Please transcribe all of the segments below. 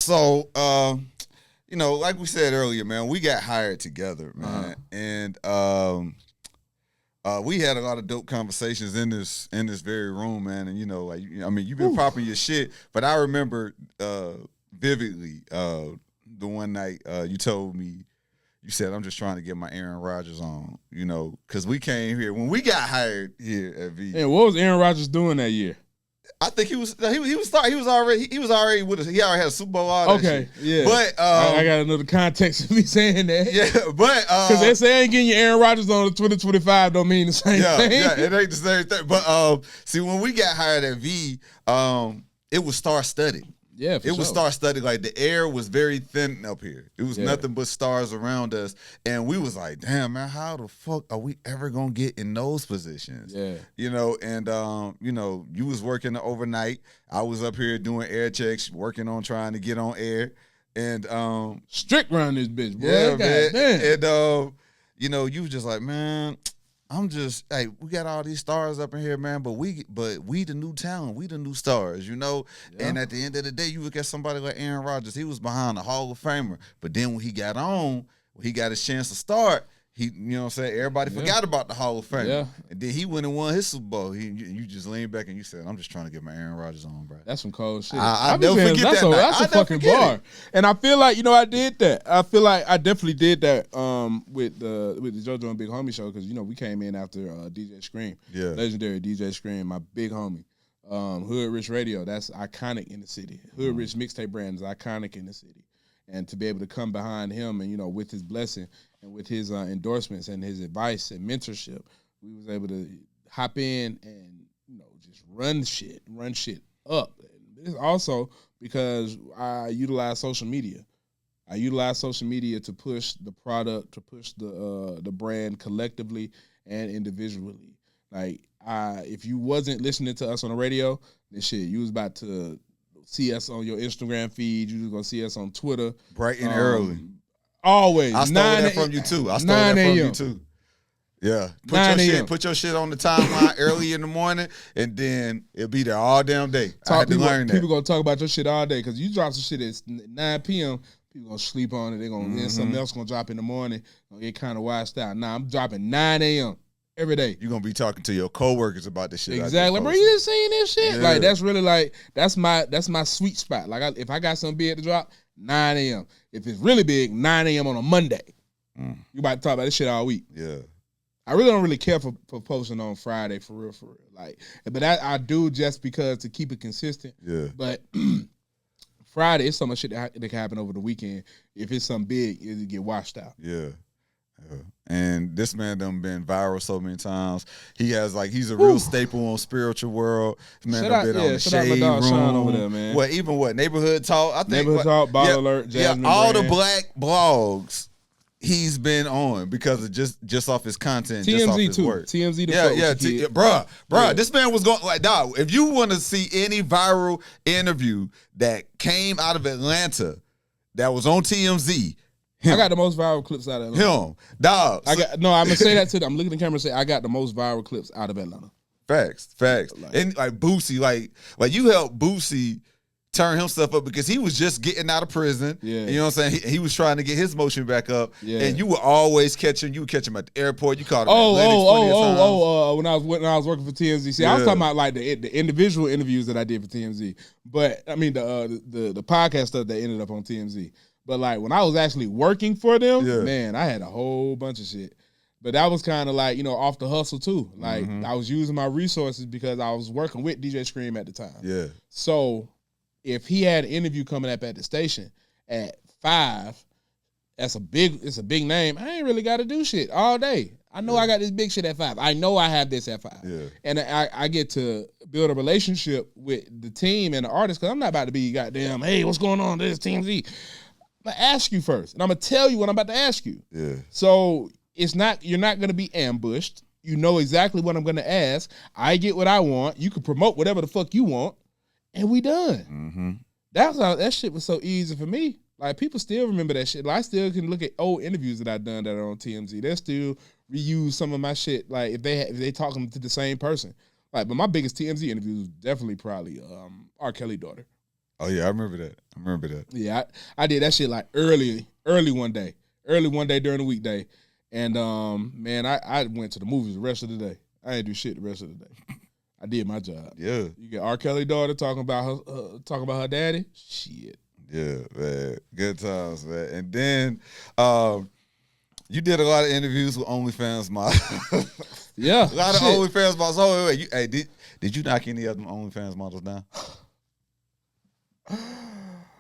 So, like we said earlier, man, we got hired together, man, and we had a lot of dope conversations in this very room, man. And you've been popping your shit, but I remember vividly the one night you told me. You said, I'm just trying to get my Aaron Rodgers on, because we came here when we got hired here at V. And what was Aaron Rodgers doing that year? I think he was already with us. He already had a Super Bowl. All that shit. Yeah. But I got another context of me saying that. Yeah, but because they say ain't getting your Aaron Rodgers on the 2025 don't mean the same thing. Yeah, it ain't the same thing. But see, when we got hired at V, it was star-studded. Yeah, it was star-studded. Like, the air was very thin up here. It was nothing but stars around us. And we was like, damn, man, how the fuck are we ever going to get in those positions? Yeah. You was working overnight. I was up here doing air checks, working on trying to get on air. And strict around this bitch, boy. Yeah, man. Damn. And you was just like, man, we got all these stars up in here, man, but we the new talent, we the new stars, Yeah. And at the end of the day, you look at somebody like Aaron Rodgers, he was behind the Hall of Famer, but then when he got his chance to start, everybody forgot about the Hall of Fame. Yeah. And then he went and won his Super Bowl. You just leaned back and you said, I'm just trying to get my Aaron Rodgers on, bro. That's some cold shit. I never forget that. That's a fucking bar. It. And I feel like, I did that. I feel like I definitely did that with the JoJo and Big Homie show, because, we came in after DJ Scream. Yeah. Legendary DJ Scream, my big homie. Hood Rich Radio, that's iconic in the city. Hood Rich mixtape brand is iconic in the city. And to be able to come behind him and, with his blessing and with his endorsements and his advice and mentorship, we was able to hop in and, just run shit up. And this also because I utilize social media. I utilize social media to push the product, to push the brand collectively and individually. Like, if you wasn't listening to us on the radio, then shit, you was about to see us on your Instagram feed. You was gonna see us on Twitter. Bright and early. Always. I stole that from you too. Yeah. Put your shit on the timeline early in the morning, and then it'll be there all damn day. I had to learn that. People gonna talk about your shit all day, because you drop some shit at 9 p.m., people gonna sleep on it. They're gonna then something else gonna drop in the morning. Gonna get kind of washed out. Nah, I'm dropping 9 a.m. every day. You're gonna be talking to your coworkers about this shit. Exactly. Bro, you just saying this shit? Yeah. Like, that's really like, that's my sweet spot. Like, if I got something big to drop, 9 a.m. If it's really big, 9 a.m. on a Monday. You about to talk about this shit all week. Yeah. I really don't really care for posting on Friday, for real. Like, but I do just because to keep it consistent. Yeah. But Friday, it's so much shit that can happen over the weekend. If it's something big, it'll get washed out. Yeah. And this man done been viral so many times. He's a real staple on Spiritual World. This man done been on the Shade Room. Sean over there, man. Neighborhood Talk. I think Neighborhood Talk, Ball Alert, Jasmine all Brand. the black blogs he's been on because of just off his content, TMZ just off his too. work. TMZ the bruh. This man was going like, dog. If you want to see any viral interview that came out of Atlanta that was on TMZ. I got the most viral clips out of Atlanta. Him, dog. I'm gonna say that to them. I'm looking at the camera and say I got the most viral clips out of Atlanta. Facts. And like Boosie, like you helped Boosie turn himself up because he was just getting out of prison. Yeah. You know what I'm saying? He was trying to get his motion back up. Yeah. And you were always catching. You would catch him at the airport. You caught him when I was working for TMZ. See, I was talking about like the individual interviews that I did for TMZ. But I mean the podcast stuff that ended up on TMZ. But like when I was actually working for them, man, I had a whole bunch of shit. But that was kind of like, off the hustle too. Like I was using my resources because I was working with DJ Scream at the time. Yeah. So if he had an interview coming up at the station at 5, it's a big name. I ain't really got to do shit all day. I know I got this big shit at 5. I know I have this at 5. Yeah. And I get to build a relationship with the team and the artist, because I'm not about to be goddamn, hey, what's going on? This TMZ. I'm going to ask you first, and I'm going to tell you what I'm about to ask you. Yeah. So you're not going to be ambushed. You know exactly what I'm going to ask. I get what I want. You can promote whatever the fuck you want, and we done. That shit was so easy for me. Like, people still remember that shit. Like, I still can look at old interviews that I've done that are on TMZ. They still reuse some of my shit. Like, if they talking to the same person. Like, but my biggest TMZ interview was definitely probably R. Kelly daughter. Oh yeah, I remember that. Yeah, I did that shit like early one day during the weekday, and man, I went to the movies the rest of the day. I didn't do shit the rest of the day. I did my job. Yeah. You get R. Kelly daughter talking about her daddy. Shit. Yeah, man. Good times, man. And then you did a lot of interviews with OnlyFans models. Yeah. A lot of OnlyFans models. Oh, wait. Did you knock any of them OnlyFans models down?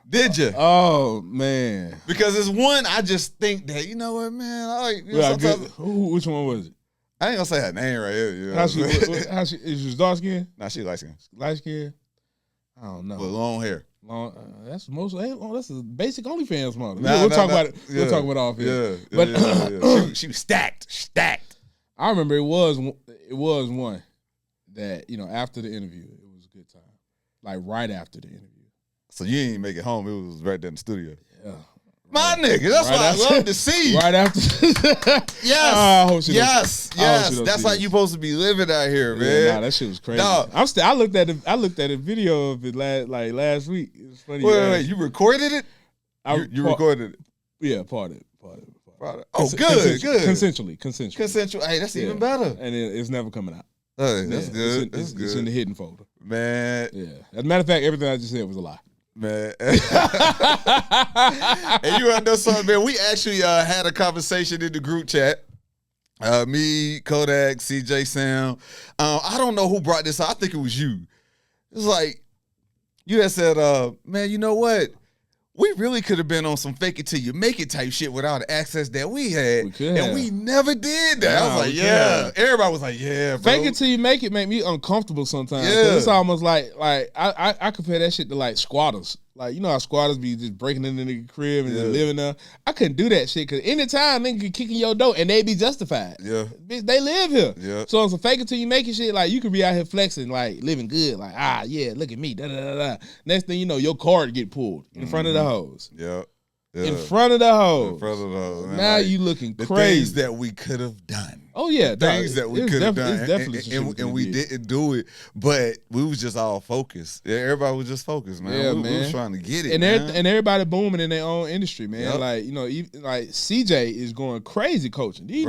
Did you? Oh man. Because it's one I just think that, you know what, man, I like, which one was it? I ain't gonna say her name right here. You know how she is she dark skin? Nah, she light skin. Light skin? I don't know. With long hair. That's that's a basic OnlyFans model. We'll talk about it. Yeah. We'll talk about it off here. Yeah, but she was stacked. I remember it was one that, you know, after the interview, it was a good time. Like right after the interview. So you didn't make it home. It was right there in the studio. Yeah. My nigga, that's what I love to see. Right after. Yes. I hope she yes. That's how you supposed to be living out here, man. Yeah, nah, that shit was crazy. No. I looked at a video of it last week. It was funny. Wait, you recorded it? You recorded it? Yeah, part of it. Oh, good. Consensual. Hey, that's even better. And it's never coming out. Hey, that's good. It's in the hidden folder. Man. Yeah. As a matter of fact, everything I just said was a lie. Man. And you want to know something, man? We actually had a conversation in the group chat. Me, Kodak, CJ, Sam. I don't know who brought this up. I think it was you. It's like, you had said, man, you know what? We really could have been on some fake it till you make it type shit without the access that we had. We never did that. I was like, yeah. Everybody was like, yeah, bro. Fake it till you make it make me uncomfortable sometimes. Yeah. It's almost like I compare that shit to like squatters. Like, you know how squatters be just breaking into the crib and just living there? I couldn't do that shit because anytime nigga could kick in your door and they be justified. Yeah. Bitch, they live here. Yeah. So it's a fake it till you make it shit. Like, you could be out here flexing, like, living good. Like, yeah, look at me. Da-da-da-da. Next thing you know, your card get pulled in front of the hoes. Yeah. In front of the hoes. In front of the hoes. Now like, you looking the crazy. Things that we could have done. Oh, yeah. Things that we could have done. It's definitely and we didn't do it, but we was just all focused. Yeah, everybody was just focused, man. Yeah, we was trying to get it, man. And everybody booming in their own industry, man. Yep. Like, you know, like CJ is going crazy coaching. These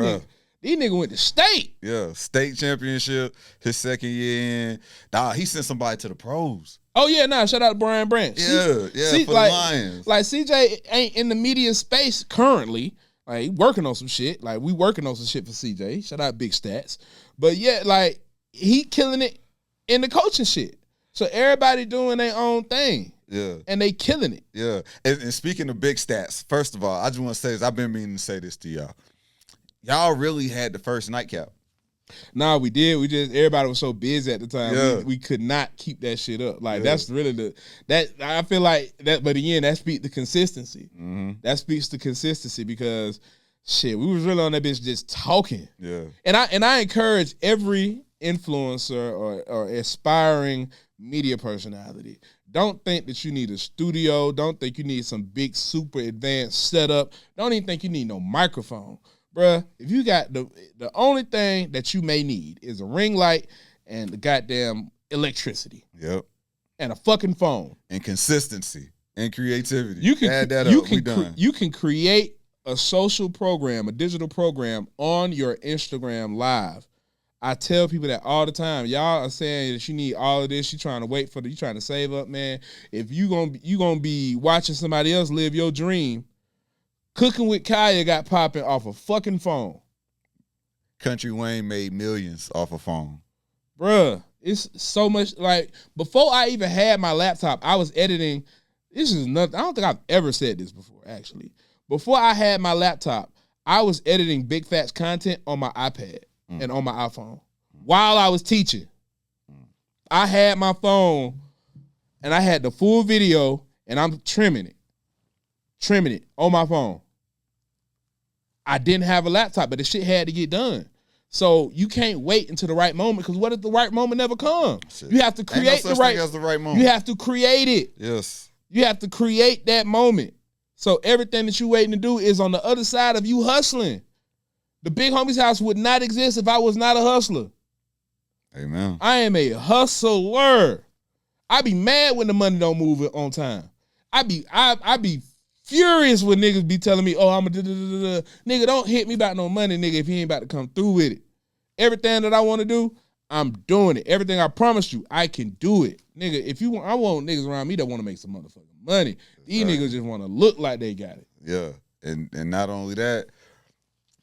niggas went to state. Yeah, state championship, his second year in. Nah, he sent somebody to the pros. Oh, yeah, shout out to Brian Branch. For the Lions. Like, CJ ain't in the media space currently. Like, he working on some shit. Like, we working on some shit for CJ. Shout out Big Stats. But, yeah, like, he killing it in the coaching shit. So, everybody doing their own thing. Yeah. And they killing it. Yeah. And speaking of Big Stats, first of all, I just want to say this. I've been meaning to say this to y'all. Y'all really had the first nightcap. Nah, we did. Everybody was so busy at the time. We could not keep that shit up. Like, that's really I feel like that, but again, that speaks to consistency. Mm-hmm. That speaks to consistency because shit, we was really on that bitch just talking. Yeah. And I encourage every influencer or aspiring media personality. Don't think that you need a studio. Don't think you need some big, super advanced setup. Don't even think you need no microphone. Bruh, if you got the only thing that you may need is a ring light and the goddamn electricity. Yep. And a fucking phone. And consistency and creativity. You can add that up. You can create a social program, a digital program on your Instagram Live. I tell people that all the time. Y'all are saying that you need all of this. You trying to save up, man. If you gonna be watching somebody else live your dream. Cooking with Kaya got popping off a fucking phone. Country Wayne made millions off a phone. Bruh, it's so much. Like, before I even had my laptop, I was editing. This is nothing. I don't think I've ever said this before, actually. Before I had my laptop, I was editing Big Facts content on my iPad and on my iPhone while I was teaching. I had my phone, and I had the full video, and I'm trimming it on my phone. I didn't have a laptop, but the shit had to get done. So you can't wait until the right moment, because what if the right moment never comes? Shit. You have to create the right moment. You have to create it. Yes. You have to create that moment. So everything that you're waiting to do is on the other side of you hustling. The Big Homie's House would not exist if I was not a hustler. Amen. I am a hustler. I be mad when the money don't move on time. I be furious when niggas be telling me, oh, I'm a da-da-da-da-da. Nigga, don't hit me about no money, nigga, if you ain't about to come through with it. Everything that I want to do, I'm doing it. Everything I promised you, I can do it. Nigga, if you want, I want niggas around me that want to make some motherfucking money. These niggas just want to look like they got it. Yeah. And not only that,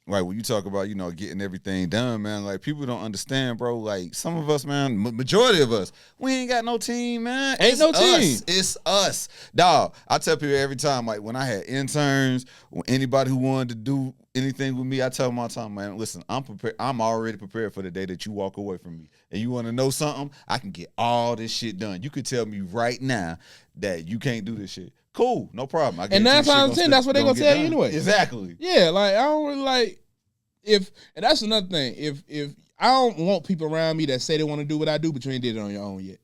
like when you talk about, getting everything done, man, like people don't understand, bro. Like some of us, man, majority of us, we ain't got no team, man. Ain't no team. It's us. Dog, I tell people every time, like when I had interns, when anybody who wanted to do anything with me, I tell them all the time, man, listen, I'm prepared. I'm already prepared for the day that you walk away from me. And you want to know something? I can get all this shit done. You could tell me right now that you can't do this shit. Cool, no problem. And 9 times out of 10, that's what they're gonna tell you anyway. Exactly. Yeah, like I don't really like and that's another thing. If I don't want people around me that say they want to do what I do, but you ain't did it on your own yet.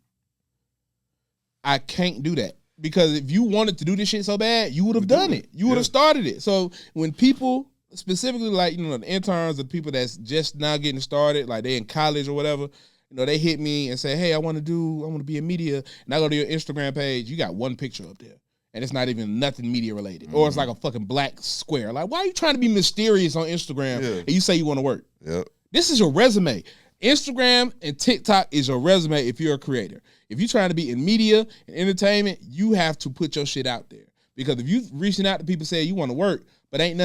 I can't do that. Because if you wanted to do this shit so bad, you would have done it. You would have started it. So when people, specifically like, the interns, the people that's just now getting started, like they in college or whatever, they hit me and say, hey, I want to be in media. And I go to your Instagram page, you got one picture up there. And it's not even nothing media related. Mm-hmm. Or it's like a fucking black square. Like, why are you trying to be mysterious on Instagram and you say you want to work? Yep. This is your resume. Instagram and TikTok is your resume if you're a creator. If you're trying to be in media and entertainment, you have to put your shit out there. Because if you reaching out to people saying you want to work, but ain't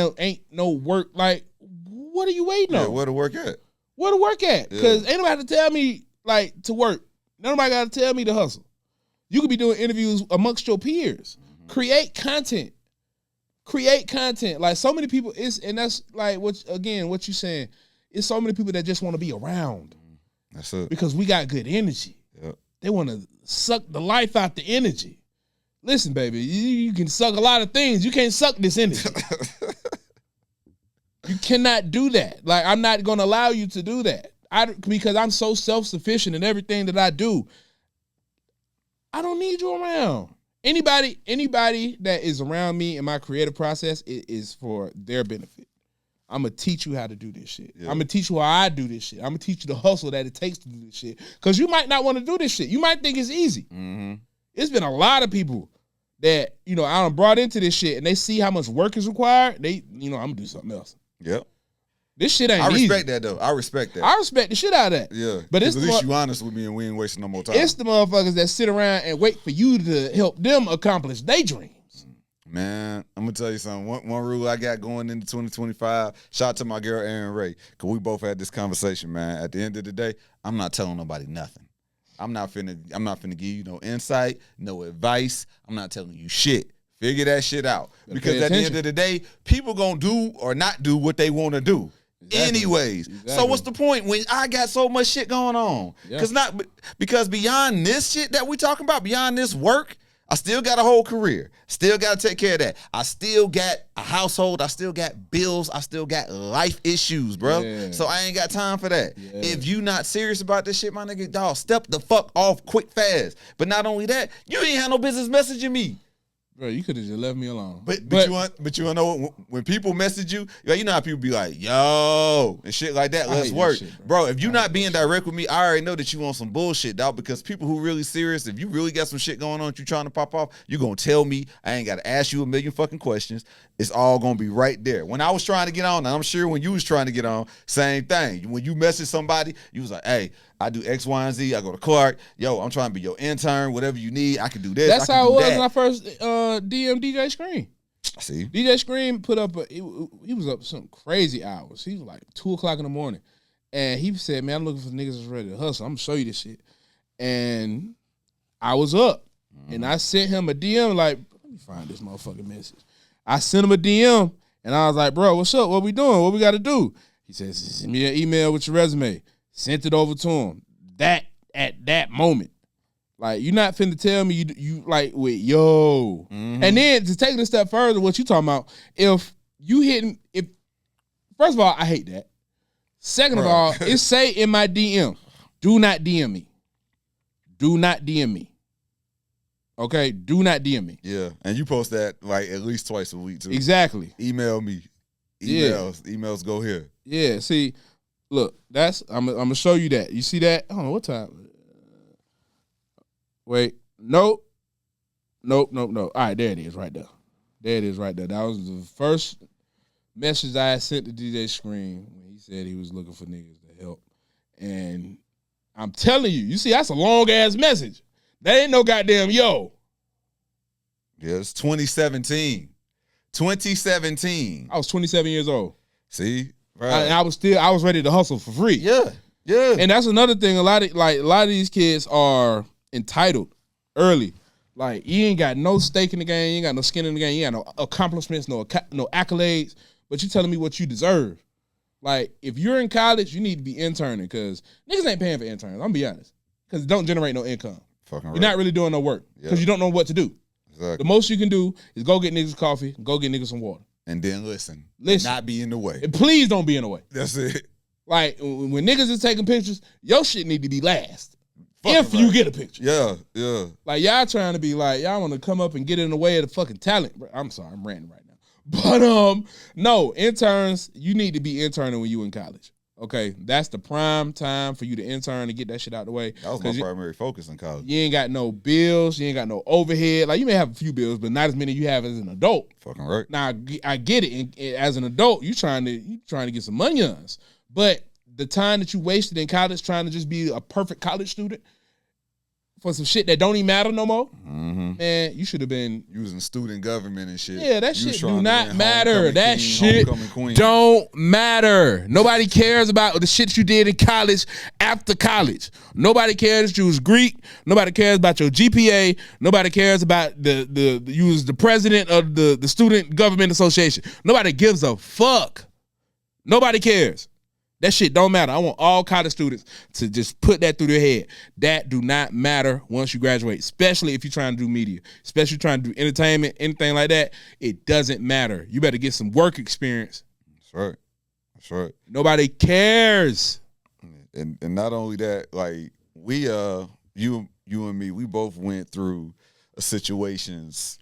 no work, like, what are you waiting on? Where to work at? Where to work at? Because ain't nobody to tell me, like, to work. Nobody got to tell me to hustle. You could be doing interviews amongst your peers. Create content. Like so many people, and that's like what you saying. It's so many people that just want to be around. That's it. Because we got good energy. Yep. They want to suck the life out the energy. Listen, baby, you can suck a lot of things. You can't suck this energy. You cannot do that. Like I'm not going to allow you to do that. Because I'm so self-sufficient in everything that I do. I don't need you around. Anybody that is around me in my creative process is for their benefit. I'm going to teach you how to do this shit. Yeah. I'm going to teach you how I do this shit. I'm going to teach you the hustle that it takes to do this shit. Because you might not want to do this shit. You might think it's easy. Mm-hmm. It's been a lot of people that, I done brought into this shit and they see how much work is required. I'm going to do something else. Yep. This shit ain't easy. I respect that, though. I respect the shit out of that. Yeah. But it's at least you honest with me and we ain't wasting no more time. It's the motherfuckers that sit around and wait for you to help them accomplish their dreams. Man, I'm going to tell you something. One rule I got going into 2025, shout out to my girl, Erin Ray, because we both had this conversation, man. At the end of the day, I'm not telling nobody nothing. I'm not finna give you no insight, no advice. I'm not telling you shit. Figure that shit out. Because at the end of the day, people going to do or not do what they want to do. Exactly. Anyways, so what's the point when I got so much shit going on? Because beyond this shit that we talking about, beyond this work, I still got a whole career. Still got to take care of that. I still got a household. I still got bills. I still got life issues, bro. Yeah. So I ain't got time for that. Yeah. If you not serious about this shit, my nigga, dog, step the fuck off quick fast. But not only that, you ain't have no business messaging me. Bro, you could have just left me alone. But you know when people message you, you know how people be like, yo, and shit like that, let's work. Shit, bro, if you not being direct with me, I already know that you want some bullshit, dog, because people who really serious, if you really got some shit going on that you trying to pop off, you gonna tell me. I ain't gotta ask you a million fucking questions. It's all gonna be right there. When I was trying to get on, and I'm sure when you was trying to get on, same thing. When you message somebody, you was like, hey, I do X, Y, and Z. I go to Clark. Yo, I'm trying to be your intern. Whatever you need, I can do this. That's how it was when I first DM DJ Scream. See, DJ Scream put up he was up some crazy hours. He was like 2:00 in the morning, and he said, "Man, I'm looking for niggas that's ready to hustle. I'm gonna show you this shit." And I was up, and I sent him a DM like, "Let me find this motherfucking message." I sent him a DM, and I was like, "Bro, what's up? What we doing? What we got to do?" He says, "Send me an email with your resume." Sent it over to him. That at that moment, like you're not finna tell me you like with yo. Mm-hmm. And then to take it a step further, what you talking about? If first of all, I hate that. Second of all, it say in my DM, do not DM me. Do not DM me. Okay, do not DM me. Yeah, and you post that like at least twice a week too. Exactly. Email me. Emails go here. Yeah. See. Look, I'm gonna show you that. You see that? I don't know what time. Wait, Nope. All right, there it is right there. That was the first message I had sent to DJ Scream when he said he was looking for niggas to help. And I'm telling you see, that's a long-ass message. That ain't no goddamn yo. Yeah, it's 2017. 2017. I was 27 years old. See? Right. I was ready to hustle for free. Yeah. And that's another thing. A lot of these kids are entitled early. Like, you ain't got no stake in the game, you ain't got no skin in the game, you ain't got no accomplishments, no accolades, but you telling me what you deserve. Like, if you're in college, you need to be interning, because niggas ain't paying for interns, I'm gonna be honest. Because it don't generate no income. Fucking right. You're not really doing no work, because you don't know what to do. Exactly. The most you can do is go get niggas coffee, go get niggas some water. And then listen. Not be in the way. And please don't be in the way. That's it. Like, when niggas is taking pictures, your shit need to be last. If you get a picture. Yeah. Like, y'all trying to be like, y'all want to come up and get in the way of the fucking talent. I'm sorry, I'm ranting right now. But, no, interns, you need to be interning when you in college. Okay? That's the prime time for you to intern and get that shit out the way. That was my primary focus in college. You ain't got no bills. You ain't got no overhead. Like, you may have a few bills, but not as many you have as an adult. Fucking right. Now, I get it. And as an adult, you trying to get some money on us. But the time that you wasted in college trying to just be a perfect college student for some shit that don't even matter no more, man, you should have been using student government and shit. Yeah, that shit do not matter. That shit don't matter. Nobody cares about the shit you did in college after college. Nobody cares that you was Greek. Nobody cares about your GPA. Nobody cares about you was the president of the Student Government Association. Nobody gives a fuck. Nobody cares. That shit don't matter. I want all college students to just put that through their head. That do not matter once you graduate, especially if you're trying to do media, especially trying to do entertainment, anything like that. It doesn't matter. You better get some work experience. That's right. Nobody cares. And not only that, like we you and me, we both went through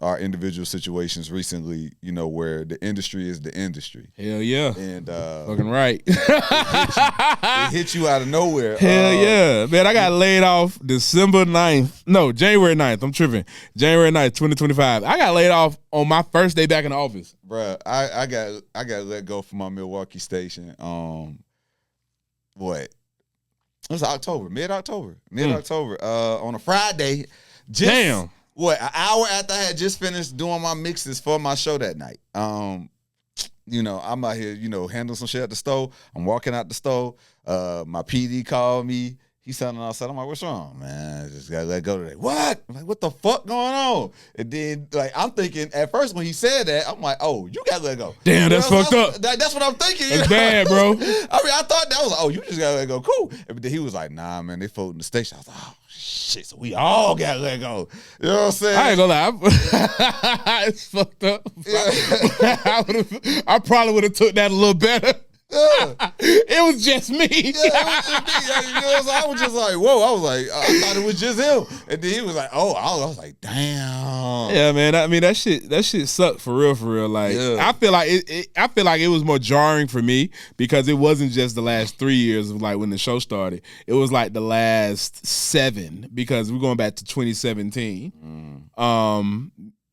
our individual situations recently, where the industry is the industry. Hell yeah. And fucking right. it hit you out of nowhere. Hell yeah. Man, I got laid off January 9th. I'm tripping. January 9th, 2025. I got laid off on my first day back in the office. Bruh, I got let go from my Milwaukee station. What? It was mid-October. On a Friday. Damn. An hour after I had just finished doing my mixes for my show that night. I'm out here, handling some shit at the store. I'm walking out the store. My PD called me. He's sounding outside. I'm like, what's wrong, man? I just got to let go today. What? I'm like, what the fuck going on? And then, I'm thinking, at first when he said that, I'm like, oh, you got to let go. Damn, that's fucked up. That's what I'm thinking. That's bad, bro. I thought that was like, oh, you just got to let go. Cool. But then he was like, nah, man, they folding the station. I was like, oh, shit, so we all got to let go. You know what I'm saying? I ain't gonna lie. It's fucked up. Yeah. I probably would have took that a little better. Yeah. It was just me. Yeah, it was just me. I was just like, whoa. I was like, I thought it was just him. And then he was like, oh, I was like, damn. Yeah, man. I mean, that shit sucked for real. Like, yeah. I feel like it was more jarring for me because it wasn't just the last 3 years of like when the show started. It was like the last 7 because we're going back to 2017.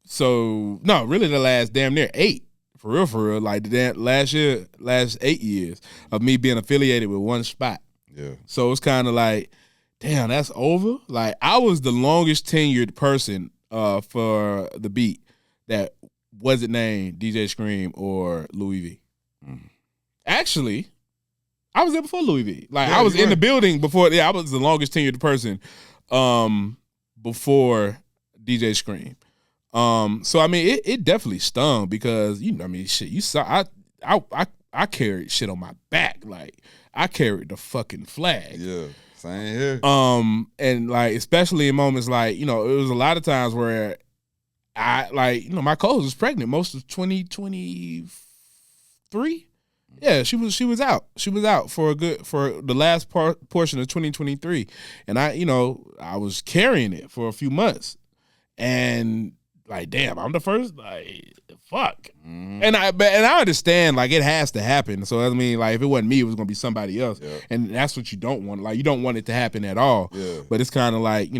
So no, really the last damn near 8. For real, like the last 8 years of me being affiliated with one spot. Yeah. So it's kind of like, damn, that's over. Like I was the longest tenured person for the beat that wasn't named DJ Scream or Louis V. Actually, I was there before Louis V. Like I was in the building before. Yeah, I was the longest tenured person before DJ Scream. So I mean, it definitely stung because shit. You saw I carried shit on my back, like I carried the fucking flag. Yeah, same here. And like especially in moments like it was a lot of times where I my co-host was pregnant most of 2023. Yeah, she was out. She was out for the last portion of 2023, and I was carrying it for a few months, and. Like, damn, I'm the first. Like, fuck. And I understand. Like, it has to happen. So I mean, like, if it wasn't me, it was gonna be somebody else. Yeah. And that's what you don't want. Like, you don't want it to happen at all. Yeah. But it's kind of like,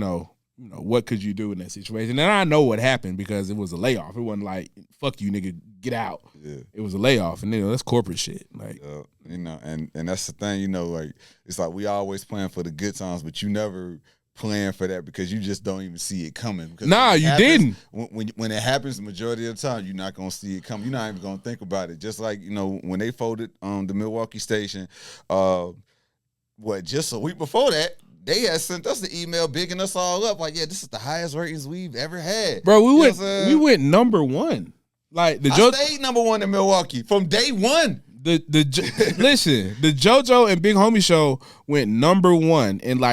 what could you do in that situation? And I know what happened because it was a layoff. It wasn't like, fuck you, nigga, get out. Yeah. It was a layoff, and that's corporate shit. Like, and that's the thing, like it's like we always plan for the good times, but you never plan for that because you just don't even see it coming. Nah, you didn't. When it happens, the majority of the time, you're not gonna see it coming. You're not even gonna think about it. Just like when they folded the Milwaukee station, just a week before that, they had sent us the email bigging us all up like, yeah, this is the highest ratings we've ever had. Bro, we went number one. Like I stayed number one in Milwaukee from day one. Listen, the JoJo and Big Homie show went number one, and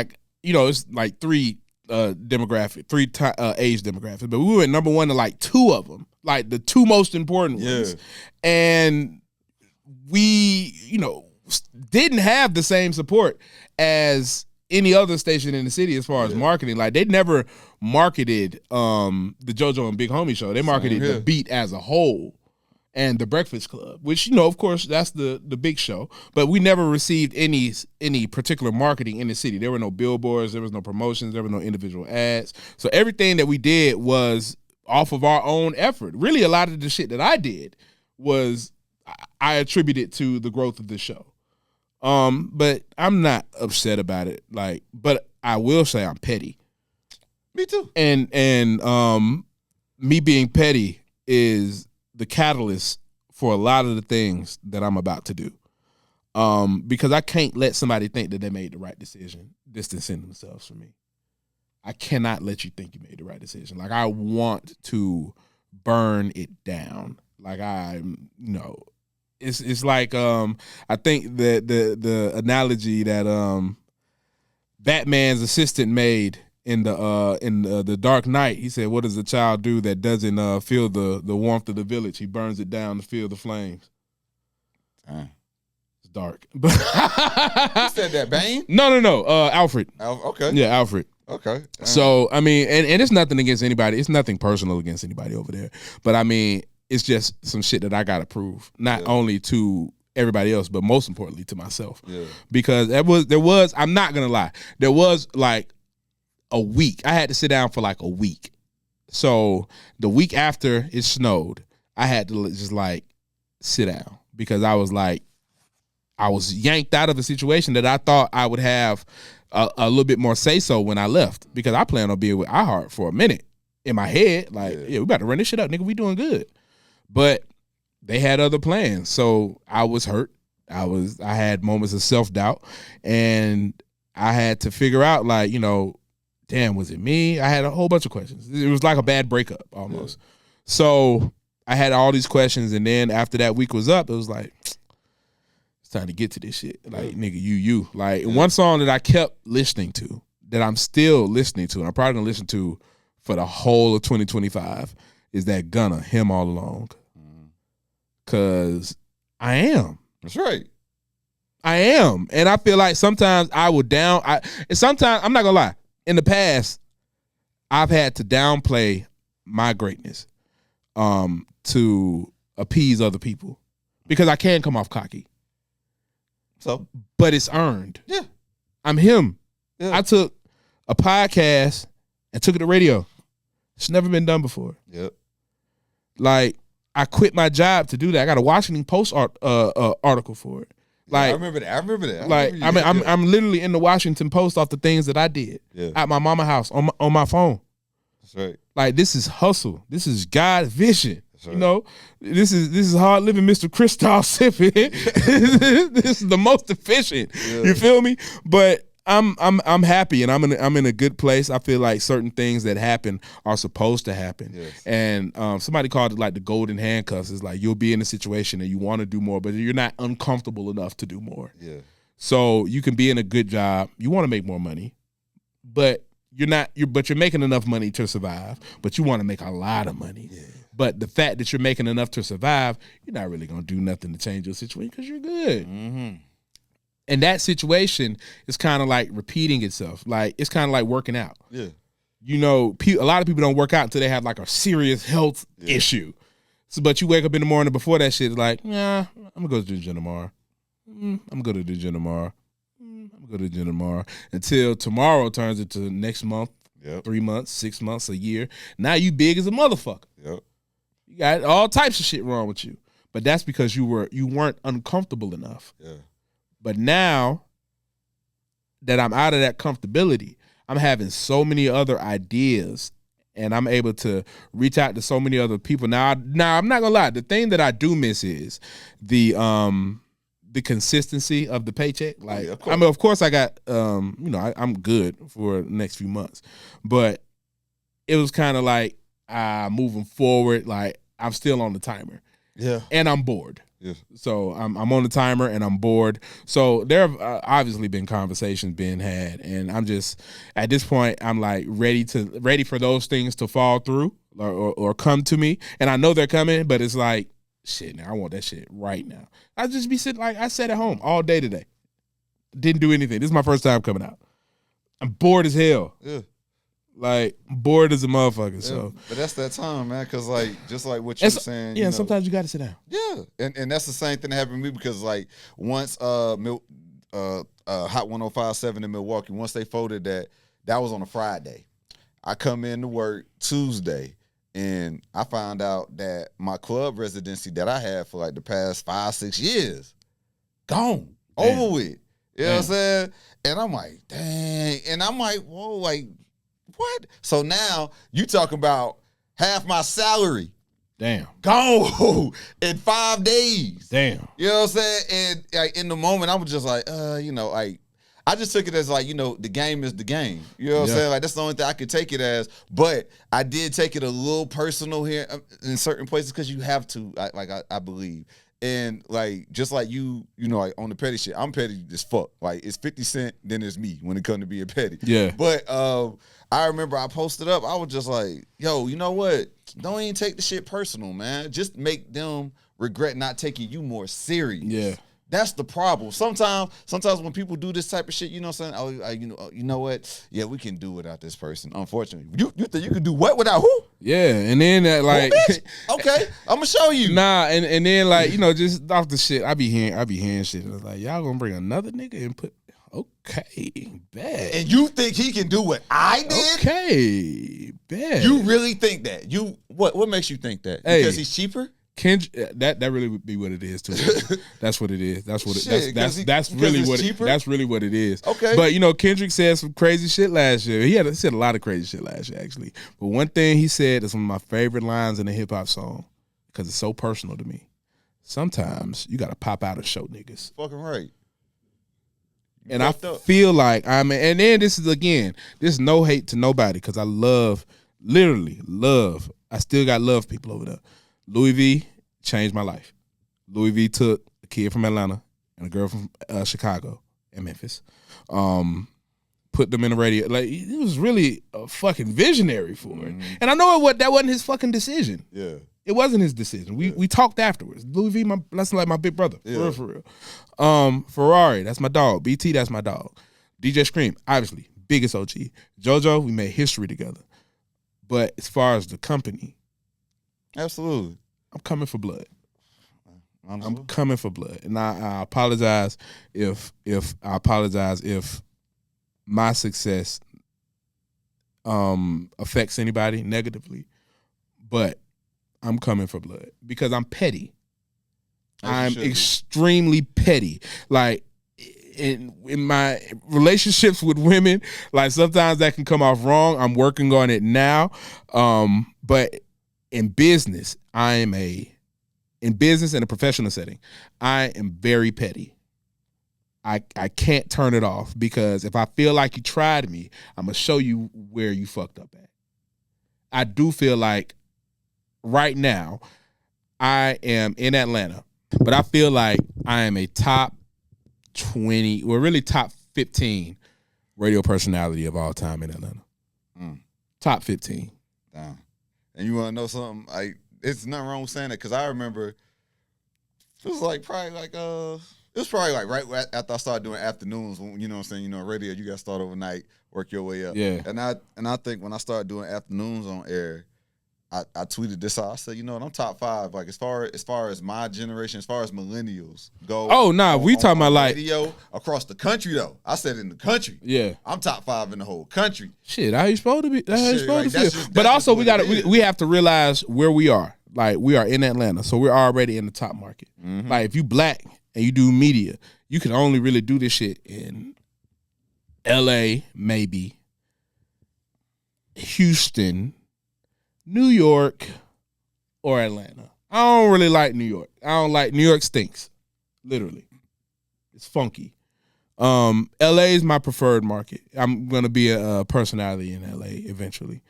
it's like three age demographics, but we went number one to like two of them, like the two most important ones, and we didn't have the same support as any other station in the city as far as marketing. Like they never marketed the JoJo and Big Homie show. They marketed the beat as a whole and the Breakfast Club, which of course that's the big show. But we never received any particular marketing in the city. There were no billboards, there was no promotions, there were no individual ads. So everything that we did was off of our own effort. Really, a lot of the shit that I did was I attributed to the growth of the show. But I'm not upset about it. But I will say I'm petty. Me too. And me being petty is the catalyst for a lot of the things that I'm about to do. Because I can't let somebody think that they made the right decision distancing themselves from me. I cannot let you think you made the right decision. Like I want to burn it down. Like It's like I think that the analogy that Batman's assistant made in the Dark Knight, he said, "What does a child do that doesn't feel the warmth of the village? He burns it down to feel the flames." It's dark. Who said that? Bane? No. Alfred. Okay. Yeah, Alfred. Okay. So I mean, and it's nothing against anybody. It's nothing personal against anybody over there. But I mean, it's just some shit that I gotta prove, not only to everybody else, but most importantly to myself. Yeah. Because there was, I'm not gonna lie, there was like a week. I had to sit down for like a week. So the week after it snowed, I had to just like sit down because I was yanked out of a situation that I thought I would have a little bit more say so when I left, because I planned on being with iHeart for a minute in my head. Like, we about to run this shit up, nigga. We doing good. But they had other plans. So I was hurt. I had moments of self-doubt, and I had to figure out, like, damn, was it me? I had a whole bunch of questions. It was like a bad breakup almost. So I had all these questions, and then after that week was up, it was like, it's time to get to this shit. Like, nigga, you. Like, one song that I kept listening to, that I'm still listening to, and I'm probably gonna listen to for the whole of 2025, is that Gunna, Him All Alone. Cause I am. That's right. I am. And I feel like sometimes sometimes, I'm not gonna lie, in the past, I've had to downplay my greatness to appease other people, because I can come off cocky. But it's earned. Yeah. I'm him. Yeah. I took a podcast and took it to radio. It's never been done before. Yep. Like, I quit my job to do that. I got a Washington Post article for it. Like, I remember that. Like, I'm literally in the Washington Post off the things that I did at my mama house on my phone. That's right. Like, this is hustle. This is God's vision. Right. This is hard living, Mr. Christoph sipping. This is the most efficient. Yeah. You feel me? But I'm happy, and I'm in a good place. I feel like certain things that happen are supposed to happen. Yes. And somebody called it like the golden handcuffs. It's like you'll be in a situation and you want to do more, but you're not uncomfortable enough to do more. Yeah. So you can be in a good job. You want to make more money, but you're making enough money to survive, but you want to make a lot of money. Yeah. But the fact that you're making enough to survive, you're not really going to do nothing to change your situation because you're good. Mm-hmm. And that situation is kind of like repeating itself. Like, it's kind of like working out. Yeah. A lot of people don't work out until they have like a serious health issue. So, but you wake up in the morning before that shit, it's like, I'm going to go to the gym tomorrow. I'm going to go to the gym tomorrow. Until tomorrow turns into next month, Yep. 3 months, 6 months, a year. Now you big as a motherfucker. Yep. You got all types of shit wrong with you. But that's because you weren't uncomfortable enough. Yeah. But now that I'm out of that comfortability, I'm having so many other ideas and I'm able to reach out to so many other people. Now I'm not gonna lie. The thing that I do miss is the consistency of the paycheck. Like, yeah, I mean, of course I got, I'm good for the next few months, but it was kind of like, moving forward, like I'm still on the timer. Yeah. And I'm bored. Yeah. So I'm on the timer and I'm bored. So there have obviously been conversations being had, and I'm just at this point I'm like ready for those things to fall through or come to me, and I know they're coming, but it's like shit. Now I want that shit right now. I just be sitting like I sat at home all day today, didn't do anything. This is my first time coming out. I'm bored as hell. Yeah. Like bored as a motherfucker. Yeah, so, but that's that time, man. Because like, just like what you're saying, yeah. Sometimes you got to sit down. Yeah, and that's the same thing that happened to me because like once Hot 105.7 in Milwaukee, once they folded that was on a Friday. I come in to work Tuesday, and I found out that my club residency that I had for like the past 5-6 years gone, over with. You know what I'm saying? And I'm like, dang. And I'm like, whoa, like. What? So now you talk about half my salary. Damn. Gone in 5 days. Damn. You know what I'm saying? And like in the moment, I was just like, I just took it as like, the game is the game. You know what I'm saying? Like that's the only thing I could take it as. But I did take it a little personal here in certain places because you have to, I believe. And like just like you like on the petty shit, I'm petty as fuck. Like it's 50 Cent, then it's me when it comes to being petty. Yeah. But I remember I posted up, I was just like, yo, you know what? Don't even take the shit personal, man. Just make them regret not taking you more serious. Yeah. That's the problem. Sometimes when people do this type of shit, you know what I'm saying? You know what? Yeah, we can do without this person. Unfortunately, you think you can do what without who? Yeah, and then like, okay, I'm gonna show you. Nah, and then like just off the shit, I be hearing shit. I was like, y'all gonna bring another nigga and put okay, bad. And you think he can do what I did? Okay, bad. You really think that? What makes you think that? Because he's cheaper? Kendrick, that really would be what it is too. That's what it is. That's what Shit, that's really what that's really what it is. Okay. But Kendrick said some crazy shit last year. He said a lot of crazy shit last year actually. But one thing he said is one of my favorite lines in a hip hop song because it's so personal to me. Sometimes you gotta pop out and show niggas. Fucking right. And I feel like and then this is no hate to nobody because I literally love. I still got love people over there. Louis V changed my life. Louis V took a kid from Atlanta and a girl from Chicago and Memphis, put them in the radio. Like it was really a fucking visionary for it. And I know that wasn't his fucking decision. Yeah, it wasn't his decision. We talked afterwards. Louis V, that's like my big brother. Yeah. For real. Ferrari, that's my dog. BT, that's my dog. DJ Scream, obviously biggest OG. JoJo, we made history together. But as far as the company. Absolutely. I'm coming for blood. Honestly. I'm coming for blood. And I apologize if my success affects anybody negatively. But I'm coming for blood because I'm petty. I'm extremely petty. Like in my relationships with women, like sometimes that can come off wrong. I'm working on it now. But in business, in business and a professional setting, I am very petty. I can't turn it off because if I feel like you tried me, I'm going to show you where you fucked up at. I do feel like right now I am in Atlanta, but I feel like I am a top 20, well, really top 15 radio personality of all time in Atlanta. Top 15. Damn. And you want to know something? It's nothing wrong with saying that because I remember it was probably right after I started doing afternoons. When, you know what I'm saying? Radio, you got to start overnight, work your way up. Yeah. And I think when I started doing afternoons on air, I tweeted this out. I said, you know what, I'm top 5. Like as far as my generation, as far as millennials go. Oh, nah, we talking about like radio across the country though. I said in the country. Yeah. I'm top 5 in the whole country. Shit, how you supposed to be? That's how you supposed to feel. But that's also just we have to realize where we are. Like we are in Atlanta, so we're already in the top market. Mm-hmm. Like if you black and you do media, you can only really do this shit in LA, maybe Houston, New York, or Atlanta. I don't really like New York. I don't like New York stinks. Literally. It's funky. LA is my preferred market. I'm gonna be a personality in LA eventually.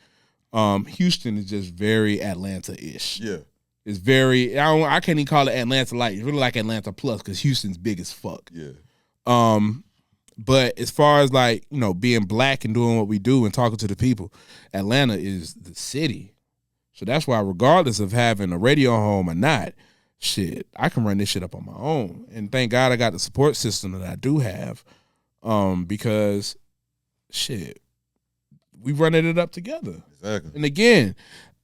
Houston is just very Atlanta-ish. Yeah. It's very I can't even call it Atlanta light. It's really like Atlanta plus because Houston's big as fuck. Yeah. But as far as like, you know, being black and doing what we do and talking to the people, Atlanta is the city. So that's why regardless of having a radio home or not, shit, I can run this shit up on my own. And thank God I got the support system that I do have. Because shit, we running it up together. Exactly. And again,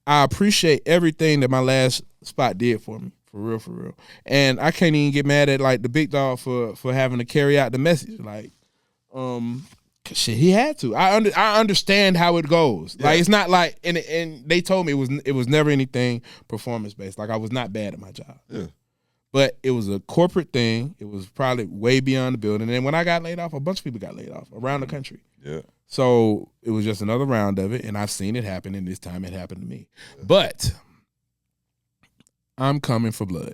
I appreciate everything that my last spot did for me. For real. And I can't even get mad at like the big dog for having to carry out the message. Like, shit, he had to. I understand how it goes. Yeah. Like it's not like and they told me it was never anything performance based. Like I was not bad at my job. Yeah. But it was a corporate thing. It was probably way beyond the building. And when I got laid off, a bunch of people got laid off around the country. Yeah. So it was just another round of it, and I've seen it happen, and this time it happened to me. Yeah. But I'm coming for blood.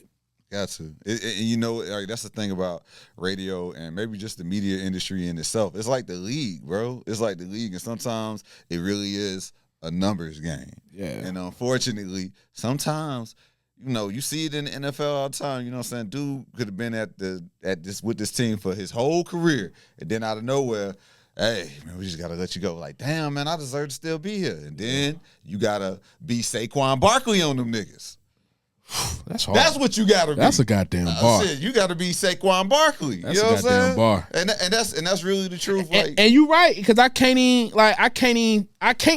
Got to. You know, like, that's the thing about radio and maybe just the media industry in itself. It's like the league, bro. It's like the league, and sometimes it really is a numbers game. Yeah. And unfortunately, sometimes, you know, you see it in the NFL all the time. You know what I'm saying? Dude could have been with this team for his whole career, and then out of nowhere, hey, man, we just got to let you go. Like, damn, man, I deserve to still be here. And then you got to be Saquon Barkley on them niggas. That's hard. That's what you got to be. That's a goddamn bar. Shit, you got to be Saquon Barkley. That's you know a what I'm goddamn saying? bar. And that's really the truth. Like, and you right, because I can't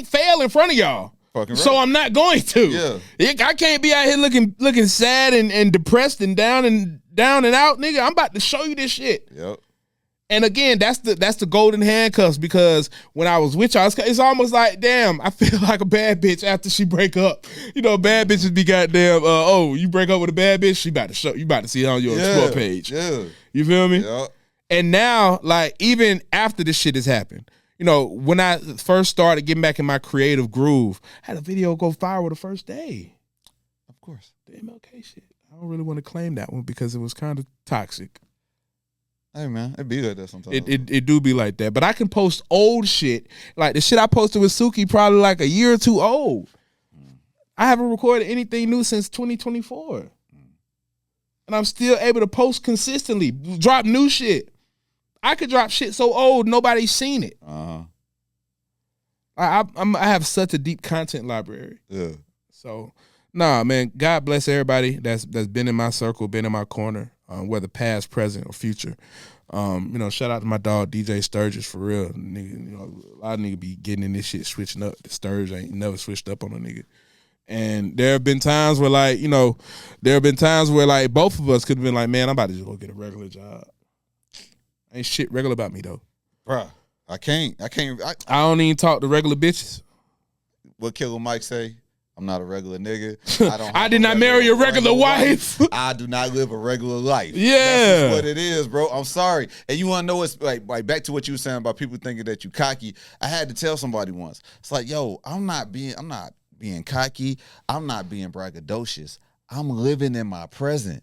fail in front of y'all. Fucking right. So I'm not going to. Yeah. I can't be out here looking sad and depressed and down and out, nigga. I'm about to show you this shit. Yep. And again, that's the golden handcuffs, because when I was with y'all, it's almost like, damn, I feel like a bad bitch after she break up. You know, bad bitches be goddamn, you break up with a bad bitch, you about to see her on your explore page. Yeah. You feel me? Yep. And now, like, even after this shit has happened, you know, when I first started getting back in my creative groove, I had a video go viral the first day. Of course. The MLK shit. I don't really want to claim that one because it was kind of toxic. Hey, man, it be like that sometimes. It do be like that. But I can post old shit. Like the shit I posted with Suki probably like a year or two old. I haven't recorded anything new since 2024. And I'm still able to post consistently, drop new shit. I could drop shit so old nobody's seen it. Uh-huh. I have such a deep content library. Yeah. So, nah, man, God bless everybody that's been in my circle, been in my corner, whether past, present, or future. You know, shout out to my dog DJ Sturgis, for real. Nigga, you know, a lot of niggas be getting in this shit, switching up. The Sturge ain't never switched up on a nigga. And there have been times where, like, you know, both of us could have been like, man, I'm about to just go get a regular job. Ain't shit regular about me though. Bruh, I don't even talk to regular bitches. What Killer Mike say? I'm not a regular nigga. I did not marry a regular wife. I do not live a regular life. Yeah. That's just what it is, bro. I'm sorry. And you want to know what's like back to what you were saying about people thinking that you cocky. I had to tell somebody once. It's like, yo, I'm not being cocky. I'm not being braggadocious. I'm living in my present.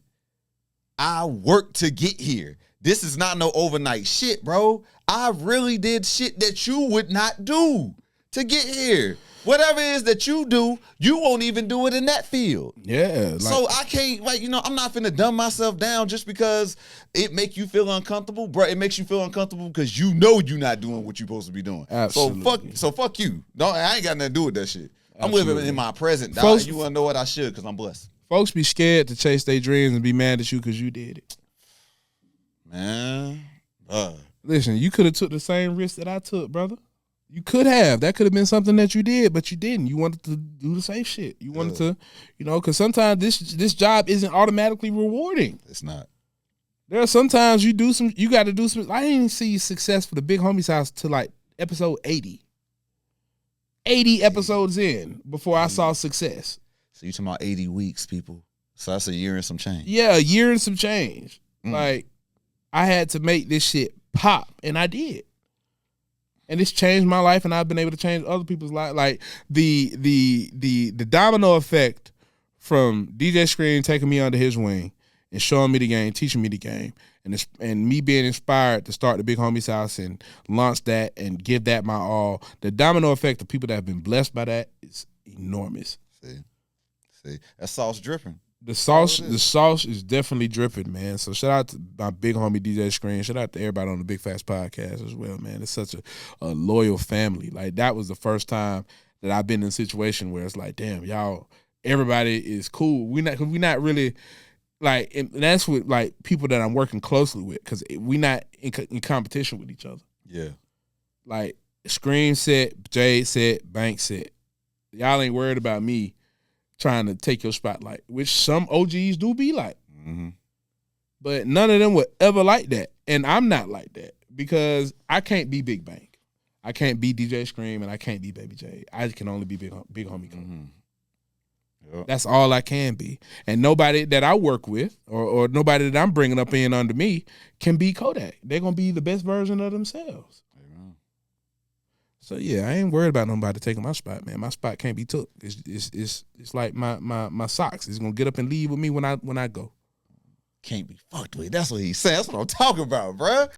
I worked to get here. This is not no overnight shit, bro. I really did shit that you would not do to get here. Whatever it is that you do, you won't even do it in that field. Yeah. So I can't, I'm not finna dumb myself down just because it make you feel uncomfortable, bro. It makes you feel uncomfortable because you know you're not doing what you're supposed to be doing. Absolutely. So fuck you. I ain't got nothing to do with that shit. Absolutely. I'm living in my present. Folks, you wanna know what I should because I'm blessed. Folks be scared to chase their dreams and be mad at you because you did it. Man. Listen, you could have took the same risk that I took, brother. You could have. That could have been something that you did, but you didn't. You wanted to do the safe shit. You wanted to, because sometimes this job isn't automatically rewarding. It's not. There are sometimes you got to do some. I didn't see success for the Big Homie's House till like episode 80. 80 episodes in before I saw success. So you talking about 80 weeks, people. So that's a year and some change. Yeah, a year and some change. Like, I had to make this shit pop, and I did. And it's changed my life, and I've been able to change other people's life. Like the domino effect from DJ Scream taking me under his wing and showing me the game, teaching me the game, and me being inspired to start the Big Homie's House and launch that and give that my all. The domino effect of people that have been blessed by that is enormous. See, that sauce dripping. The sauce is definitely dripping, man. So shout out to my big homie DJ Screen. Shout out to everybody on the Big Facts Podcast as well, man. It's such a loyal family. Like, that was the first time that I've been in a situation where it's like, damn, y'all, everybody is cool. We not really like, and that's with like people that I'm working closely with, because we not in competition with each other. Yeah, like Scream set, Jade set, Bank set. Y'all ain't worried about me trying to take your spotlight, which some OGs do be like. Mm-hmm. But none of them would ever like that. And I'm not like that, because I can't be Big Bank. I can't be DJ Scream, and I can't be Baby J. I can only be Big Homie. Mm-hmm. Yep. That's all I can be. And nobody that I work with or nobody that I'm bringing up in under me can be Kodak. They're going to be the best version of themselves. So yeah, I ain't worried about nobody taking my spot, man. My spot can't be took. It's like my socks. It's gonna get up and leave with me when I go. Can't be fucked with. That's what he's saying. That's what I'm talking about, bruh.